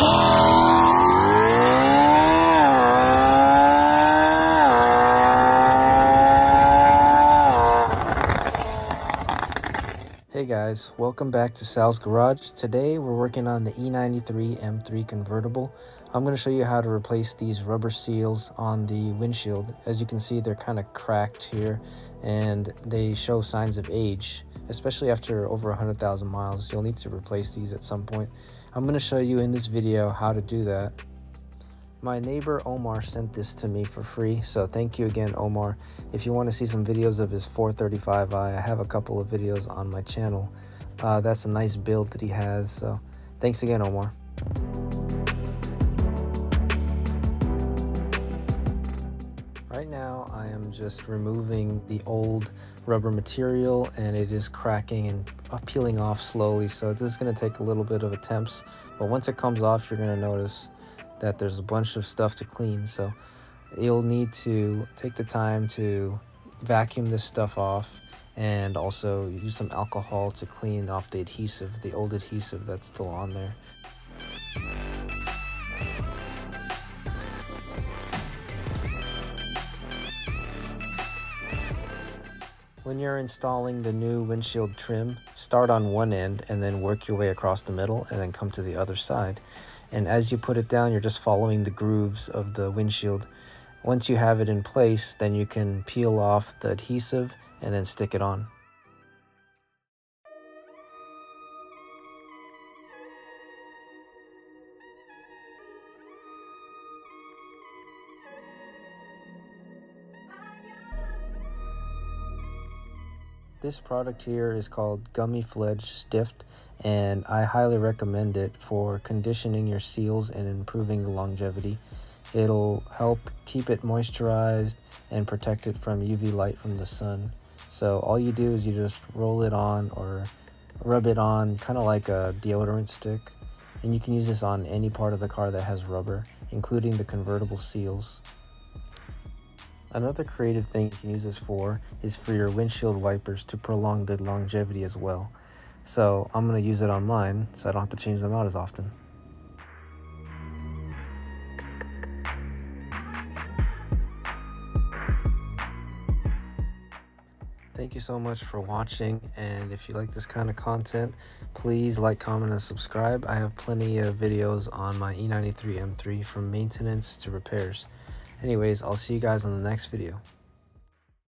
Hey guys, welcome back to Sal's Garage. Today we're working on the E93 M3 convertible. I'm going to show you how to replace these rubber seals on the windshield. As you can see, they're kind of cracked here and they show signs of age, especially after over 100,000 miles. You'll need to replace these at some point. I'm going to show you in this video how to do that. My neighbor Omar sent this to me for free, so thank you again, Omar. If you want to see some videos of his 435i, I have a couple of videos on my channel. That's a nice build that he has, so thanks again, Omar. Right now, I am just removing the old rubber material, and it is cracking and peeling off slowly, so this is going to take a little bit of attempts, but once it comes off, you're going to notice that there's a bunch of stuff to clean. So you'll need to take the time to vacuum this stuff off and also use some alcohol to clean off the adhesive, the old adhesive that's still on there. When you're installing the new windshield trim, start on one end and then work your way across the middle and then come to the other side. And as you put it down, you're just following the grooves of the windshield. Once you have it in place, then you can peel off the adhesive and then stick it on. This product here is called Gummy Fledge Stift, and I highly recommend it for conditioning your seals and improving the longevity. It'll help keep it moisturized and protect it from UV light from the sun. So all you do is you just roll it on or rub it on, kind of like a deodorant stick. And you can use this on any part of the car that has rubber, including the convertible seals. Another creative thing you can use this for is for your windshield wipers to prolong the longevity as well. So I'm going to use it on mine so I don't have to change them out as often. Thank you so much for watching, and if you like this kind of content, please like, comment, and subscribe. I have plenty of videos on my E93 M3 from maintenance to repairs. Anyways, I'll see you guys on the next video.